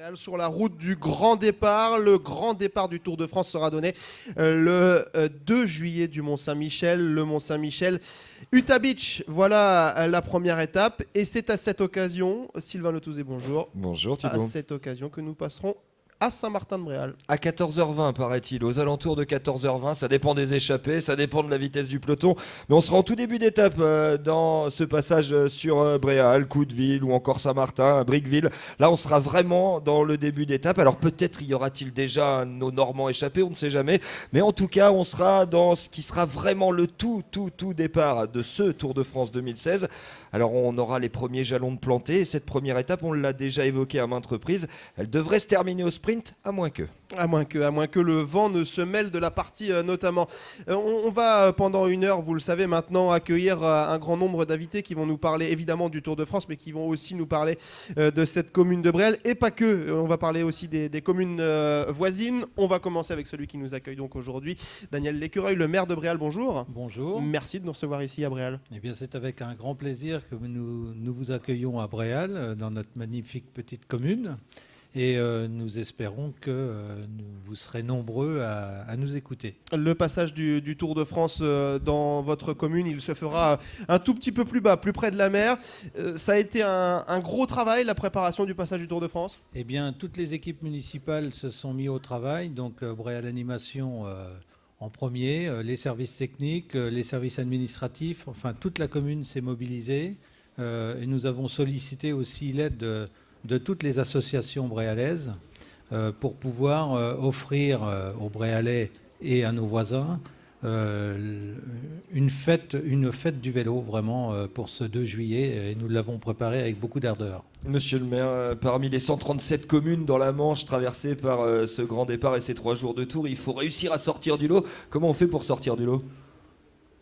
Bréal sur la route du grand départ. Le grand départ du Tour de France sera donné le 2 juillet du Mont-Saint-Michel. Le Mont-Saint-Michel, Utah Beach, voilà la première étape. Et c'est à cette occasion, Sylvain Letouzé, bonjour. Bonjour Thibaut. À cette occasion que nous passerons à Saint-Martin-de-Bréal. À 14h20 paraît-il, aux alentours de 14h20, ça dépend des échappées, ça dépend de la vitesse du peloton, mais on sera en tout début d'étape dans ce passage sur Bréal, Couteville ou encore Saint-Martin, Briqueville. Là on sera vraiment dans le début d'étape, alors peut-être y aura-t-il déjà nos Normands échappés, on ne sait jamais, mais en tout cas on sera dans ce qui sera vraiment le tout départ de ce Tour de France 2016. Alors on aura les premiers jalons de plantés et cette première étape, on l'a déjà évoquée à maintes reprises, elle devrait se terminer au sprint, à moins que le vent ne se mêle de la partie notamment. On va pendant une heure, vous le savez maintenant, accueillir un grand nombre d'invités qui vont nous parler évidemment du Tour de France, mais qui vont aussi nous parler de cette commune de Bréal, et pas que. On va parler aussi des communes voisines. On va commencer avec celui qui nous accueille donc aujourd'hui, Daniel Lécureuil, le maire de Bréal. Bonjour. Bonjour. Merci de nous recevoir ici à Bréal. Eh bien, c'est avec un grand plaisir que nous vous accueillons à Bréal, dans notre magnifique petite commune. Et nous espérons que vous serez nombreux à nous écouter. Le passage du Tour de France dans votre commune, il se fera un tout petit peu plus bas, plus près de la mer. Ça a été un gros travail, la préparation du passage du Tour de France ? Eh bien, toutes les équipes municipales se sont mises au travail. Donc, Bréal Animation en premier, les services techniques, les services administratifs, enfin, toute la commune s'est mobilisée. Et nous avons sollicité aussi l'aide de toutes les associations bréalaises pour pouvoir offrir aux Bréalais et à nos voisins une fête du vélo vraiment pour ce 2 juillet et nous l'avons préparé avec beaucoup d'ardeur. Monsieur le maire, parmi les 137 communes dans la Manche traversées par ce grand départ et ces 3 jours de tour, il faut réussir à sortir du lot. Comment on fait pour sortir du lot ?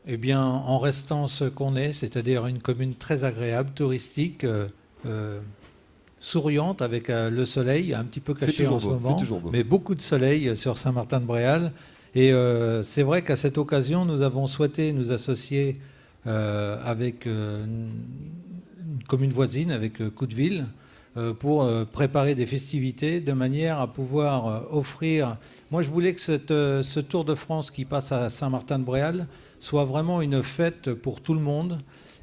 Eh bien, en restant ce qu'on est, c'est-à-dire une commune très agréable, touristique, souriante avec le soleil un petit peu caché en ce moment, mais beaucoup de soleil sur Saint-Martin-de-Bréal. Et c'est vrai qu'à cette occasion, nous avons souhaité nous associer avec une commune voisine, avec Couteville, pour préparer des festivités de manière à pouvoir offrir... Moi, je voulais que ce Tour de France qui passe à Saint-Martin-de-Bréal soit vraiment une fête pour tout le monde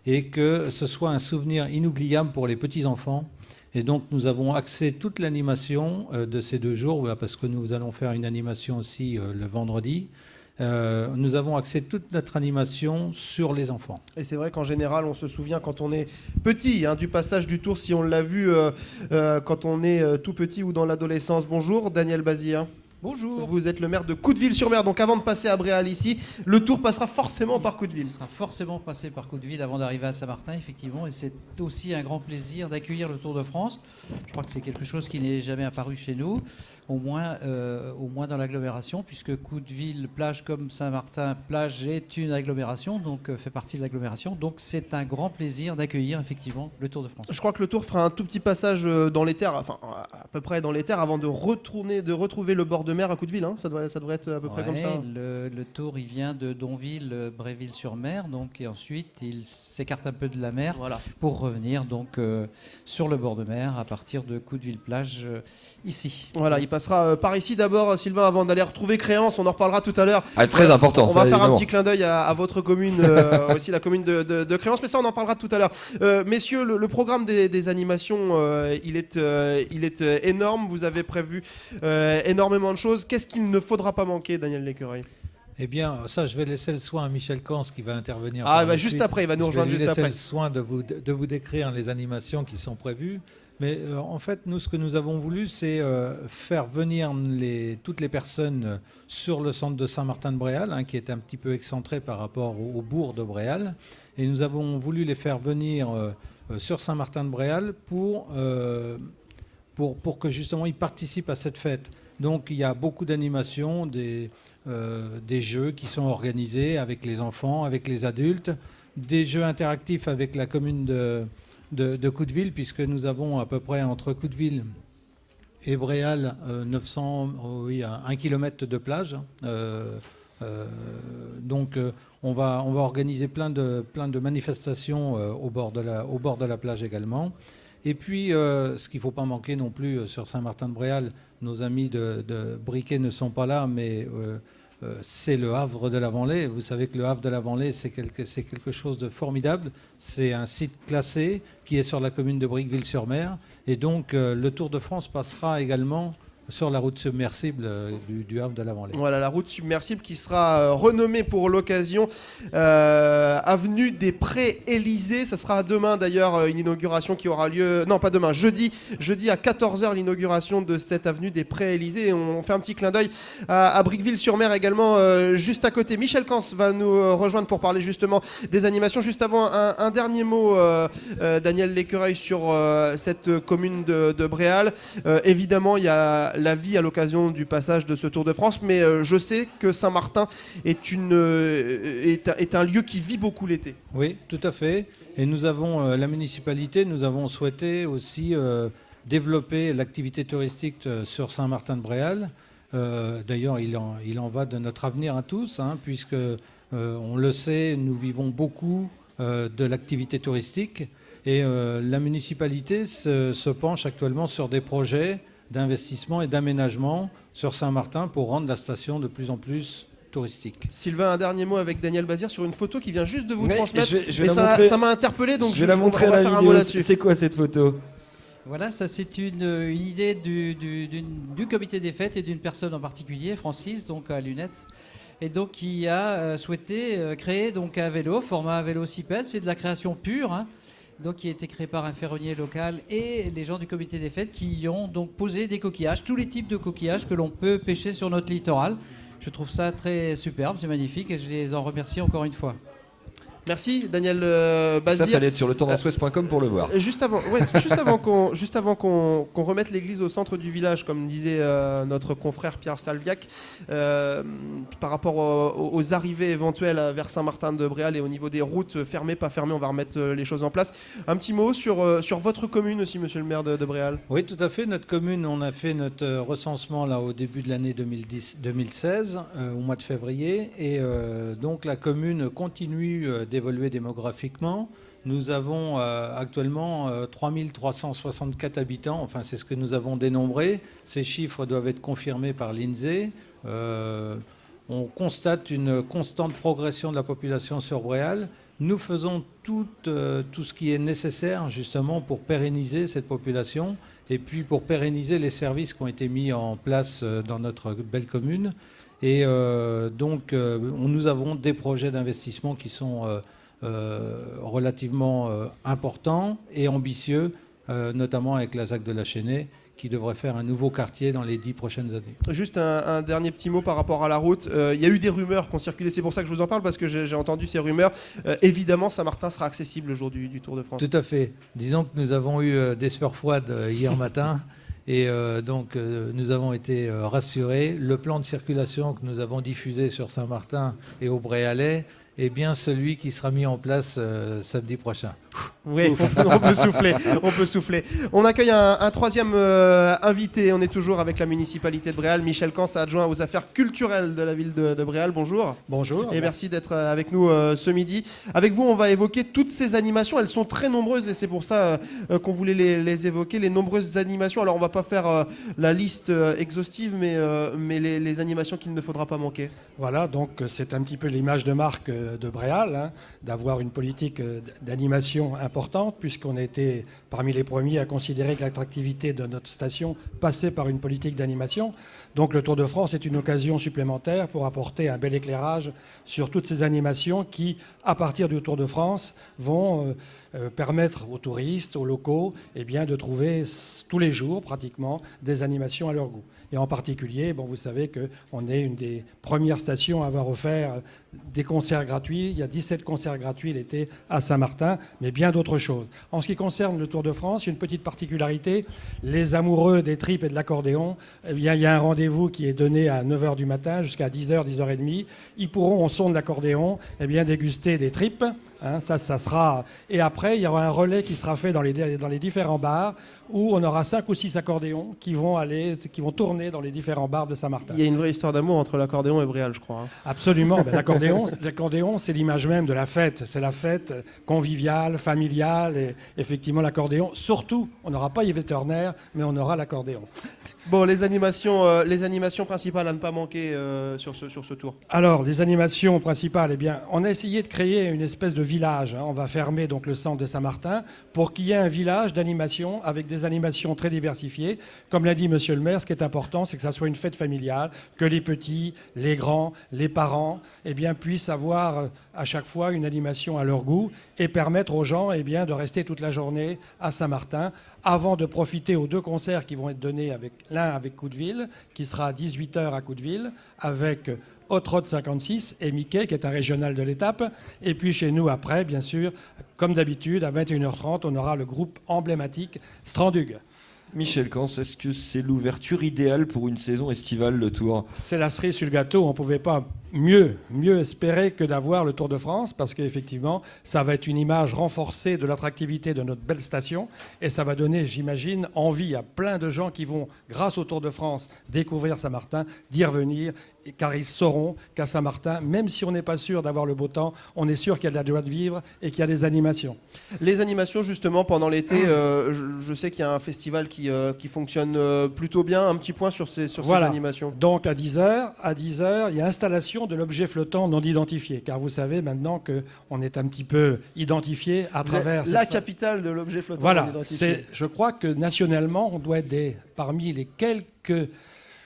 et que ce soit un souvenir inoubliable pour les petits-enfants. Et donc, nous avons axé toute l'animation de ces 2 jours, parce que nous allons faire une animation aussi le vendredi. Nous avons axé toute notre animation sur les enfants. Et c'est vrai qu'en général, on se souvient quand on est petit du passage du Tour, si on l'a vu quand on est tout petit ou dans l'adolescence. Bonjour, Daniel Bazir. Bonjour. Vous êtes le maire de Couteville-sur-Mer, donc avant de passer à Bréal ici, le Tour passera forcément par Couteville. Il sera forcément passé par Couteville avant d'arriver à Saint-Martin, effectivement, et c'est aussi un grand plaisir d'accueillir le Tour de France. Je crois que c'est quelque chose qui n'est jamais apparu chez nous, au moins dans l'agglomération, puisque Couteville, plage comme Saint-Martin, plage est une agglomération, donc fait partie de l'agglomération. Donc c'est un grand plaisir d'accueillir effectivement le Tour de France. Je crois que le Tour fera un tout petit passage dans les terres, enfin à peu près dans les terres, avant de retrouver le bord de mer à Couteville. Ça devrait être à peu près comme ça. Le Tour, il vient de Donville, Bréville-sur-Mer, donc, et ensuite il s'écarte un peu de la mer pour revenir donc sur le bord de mer à partir de Couteville-Plage ici. Voilà, il passera par ici d'abord, Sylvain, avant d'aller retrouver Créance. On en reparlera tout à l'heure. Très important. On va faire un petit clin d'œil à votre commune, aussi la commune de Créance, mais ça on en parlera tout à l'heure. Messieurs, le programme des animations, il est énorme. Vous avez prévu énormément de choses. Qu'est-ce qu'il ne faudra pas manquer, Daniel Lécureuil ? Eh bien, ça, je vais laisser le soin à Michel Cans qui va intervenir. Juste après, il va nous rejoindre juste après. Je vais laisser le soin de vous décrire les animations qui sont prévues. Mais en fait, nous, ce que nous avons voulu, c'est faire venir toutes les personnes sur le centre de Saint-Martin-de-Bréal, qui est un petit peu excentré par rapport au bourg de Bréal. Et nous avons voulu les faire venir sur Saint-Martin-de-Bréal pour que justement ils participent à cette fête. Donc il y a beaucoup d'animations, des jeux qui sont organisés avec les enfants, avec les adultes, des jeux interactifs avec la commune de Couteville, puisque nous avons à peu près entre Couteville et Bréal 1 kilomètre de plage. Donc on va organiser plein de manifestations au bord de la plage également. Et puis, ce qu'il ne faut pas manquer non plus sur Saint-Martin-de-Bréal, nos amis de Briquet ne sont pas là, mais c'est le Havre de la Venlay. Vous savez que le Havre de la Venlay, c'est quelque chose de formidable. C'est un site classé qui est sur la commune de Briqueville-sur-Mer. Et donc, le Tour de France passera également sur la route submersible du Havre de la Venlay. Voilà, la route submersible qui sera renommée pour l'occasion avenue des Prés-Élysées. Ça sera demain d'ailleurs une inauguration qui aura lieu, non pas demain, jeudi à 14h, l'inauguration de cette avenue des Prés-Élysées. Et on fait un petit clin d'œil à Briqueville-sur-Mer également, juste à côté. Michel Cans va nous rejoindre pour parler justement des animations. Juste avant, un dernier mot, Daniel Lécureuil, sur cette commune de Bréal. Évidemment, il y a la vie à l'occasion du passage de ce Tour de France, mais je sais que Saint-Martin est un lieu qui vit beaucoup l'été. Oui, tout à fait. Et nous avons, la municipalité, nous avons souhaité aussi développer l'activité touristique sur Saint-Martin-de-Bréal. D'ailleurs, il en va de notre avenir à tous, puisque, on le sait, nous vivons beaucoup de l'activité touristique. Et la municipalité se penche actuellement sur des projets d'investissement et d'aménagement sur Saint-Martin pour rendre la station de plus en plus touristique. Sylvain, un dernier mot avec Daniel Bazir sur une photo qui vient juste de vous transmettre. Ça m'a interpellé, donc je vais la montrer à la vidéo. C'est quoi cette photo ? Voilà, ça c'est une idée du comité des fêtes et d'une personne en particulier, Francis, donc à lunettes, et donc qui a souhaité créer donc un vélo, format vélocipède, c'est de la création pure, donc qui a été créé par un ferronnier local et les gens du comité des fêtes qui ont donc posé des coquillages, tous les types de coquillages que l'on peut pêcher sur notre littoral. Je trouve ça très superbe, c'est magnifique et je les en remercie encore une fois. Merci Daniel Bazir. Ça fallait être sur le tendanceouest.com pour le voir. Juste avant qu'on remette l'église au centre du village, comme disait notre confrère Pierre Salviac, par rapport aux arrivées éventuelles vers Saint-Martin-de-Bréal et au niveau des routes fermées, pas fermées, on va remettre les choses en place. Un petit mot sur votre commune aussi, monsieur le maire de Bréal. Oui, tout à fait. Notre commune, on a fait notre recensement là au début de l'année 2016, au mois de février, et donc la commune continue d'évoluer démographiquement. Nous avons actuellement 3364 habitants, enfin c'est ce que nous avons dénombré. Ces chiffres doivent être confirmés par l'INSEE. On constate une constante progression de la population sur Bréal. Nous faisons tout ce qui est nécessaire justement pour pérenniser cette population et puis pour pérenniser les services qui ont été mis en place dans notre belle commune. Et donc, nous avons des projets d'investissement qui sont relativement importants et ambitieux, notamment avec la ZAC de la Chênaie, qui devrait faire un nouveau quartier dans les 10 prochaines années. Juste un dernier petit mot par rapport à la route. Il y a eu des rumeurs qui ont circulé, c'est pour ça que je vous en parle, parce que j'ai entendu ces rumeurs. Évidemment, Saint-Martin sera accessible le jour du Tour de France. Tout à fait. Disons que nous avons eu des sueurs froides hier matin. Et donc, nous avons été rassurés. Le plan de circulation que nous avons diffusé sur Saint-Martin et au Bréalais est bien celui qui sera mis en place samedi prochain. Oui, on peut souffler. On accueille un troisième invité. On est toujours avec la municipalité de Bréal. Michel Cans, adjoint aux affaires culturelles de la ville de Bréal. Bonjour. Bonjour. Et merci d'être avec nous ce midi. Avec vous, on va évoquer toutes ces animations. Elles sont très nombreuses et c'est pour ça qu'on voulait les évoquer, les nombreuses animations. Alors, on ne va pas faire la liste exhaustive, mais les animations qu'il ne faudra pas manquer. Voilà, donc c'est un petit peu l'image de marque de Bréal, d'avoir une politique d'animation importante, puisqu'on a été parmi les premiers à considérer que l'attractivité de notre station passait par une politique d'animation. Donc le Tour de France est une occasion supplémentaire pour apporter un bel éclairage sur toutes ces animations qui, à partir du Tour de France, vont permettre aux touristes, aux locaux, de trouver tous les jours pratiquement des animations à leur goût. Et en particulier, vous savez qu'on est une des premières stations à avoir offert des concerts gratuits. Il y a 17 concerts gratuits l'été à Saint-Martin, mais bien d'autres choses. En ce qui concerne le Tour de France, il y a une petite particularité. Les amoureux des tripes et de l'accordéon, il y a un rendez-vous qui est donné à 9h du matin jusqu'à 10h, 10h30. Ils pourront, au son de l'accordéon, déguster des tripes. Ça sera. Et après, il y aura un relais qui sera fait dans les différents bars où on aura 5 ou 6 accordéons qui vont tourner dans les différents bars de Saint-Martin. Il y a une vraie histoire d'amour entre l'accordéon et Bréal, je crois. Absolument. L'accordéon, c'est l'image même de la fête. C'est la fête conviviale, familiale. Et effectivement, l'accordéon, surtout, on n'aura pas Yves Turner, mais on aura l'accordéon. Bon, les animations principales à ne pas manquer sur ce tour. Alors, les animations principales, eh bien, on a essayé de créer une espèce de village. On va fermer donc le centre de Saint-Martin pour qu'il y ait un village d'animation avec des animations très diversifiées. Comme l'a dit Monsieur le maire, ce qui est important, c'est que ça soit une fête familiale, que les petits, les grands, les parents, eh bien, puissent avoir à chaque fois une animation à leur goût et permettre aux gens, eh bien, de rester toute la journée à Saint-Martin avant de profiter aux 2 concerts qui vont être donnés, l'un avec Coudeville, qui sera à 18h à Coudeville, avec Hot Rod 56 et Mickey, qui est un régional de l'étape. Et puis chez nous, après, bien sûr, comme d'habitude, à 21h30, on aura le groupe emblématique Strandug. Michel Cans, est-ce que c'est l'ouverture idéale pour une saison estivale, le Tour ? C'est la cerise sur le gâteau. On ne pouvait pas mieux espérer que d'avoir le Tour de France, parce qu'effectivement, ça va être une image renforcée de l'attractivité de notre belle station, et ça va donner, j'imagine, envie à plein de gens qui vont, grâce au Tour de France, découvrir Saint-Martin, d'y revenir, car ils sauront qu'à Saint-Martin, même si on n'est pas sûr d'avoir le beau temps, on est sûr qu'il y a de la joie de vivre et qu'il y a des animations. Les animations, justement, pendant l'été, je sais qu'il y a un festival qui fonctionne plutôt bien. Un petit point sur ces animations. Donc à 10h, il y a installation de l'objet flottant non identifié, car vous savez maintenant qu'on est un petit peu identifié à travers... La capitale de l'objet flottant non identifié. Je crois que nationalement, on doit être parmi les quelques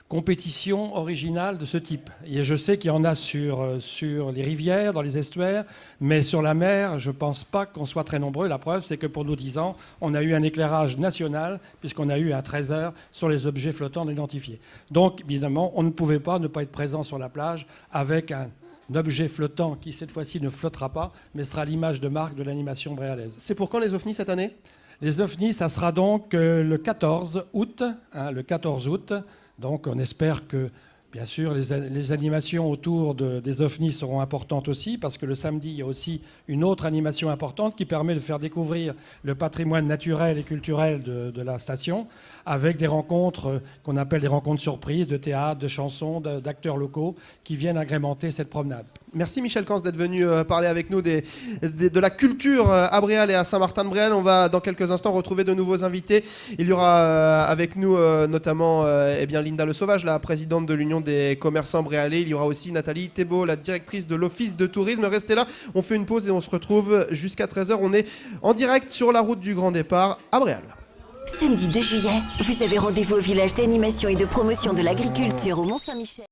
compétition originale de ce type. Et je sais qu'il y en a sur les rivières, dans les estuaires, mais sur la mer, je ne pense pas qu'on soit très nombreux. La preuve, c'est que pour nos 10 ans, on a eu un éclairage national, puisqu'on a eu un 13h sur les objets flottants non identifiés. Donc, évidemment, on ne pouvait pas ne pas être présent sur la plage avec un objet flottant qui, cette fois-ci, ne flottera pas, mais sera l'image de marque de l'animation bréalaise. C'est pour quand les OFNI cette année ? Les OFNI, ça sera donc le 14 août. Le 14 août. Donc on espère que, bien sûr, les animations autour des OFNI seront importantes aussi, parce que le samedi, il y a aussi une autre animation importante qui permet de faire découvrir le patrimoine naturel et culturel de la station, avec des rencontres qu'on appelle des rencontres surprises, de théâtre, de chansons, d'acteurs locaux, qui viennent agrémenter cette promenade. Merci Michel Cans d'être venu parler avec nous de la culture à Bréal et à Saint-Martin-de-Bréal. On va dans quelques instants retrouver de nouveaux invités. Il y aura avec nous notamment Linda Le Sauvage, la présidente de l'Union des commerçants bréalais. Il y aura aussi Nathalie Thébault, la directrice de l'Office de tourisme. Restez là, on fait une pause et on se retrouve jusqu'à 13h. On est en direct sur la route du Grand Départ à Bréal. Samedi 2 juillet, vous avez rendez-vous au village d'animation et de promotion de l'agriculture au Mont-Saint-Michel.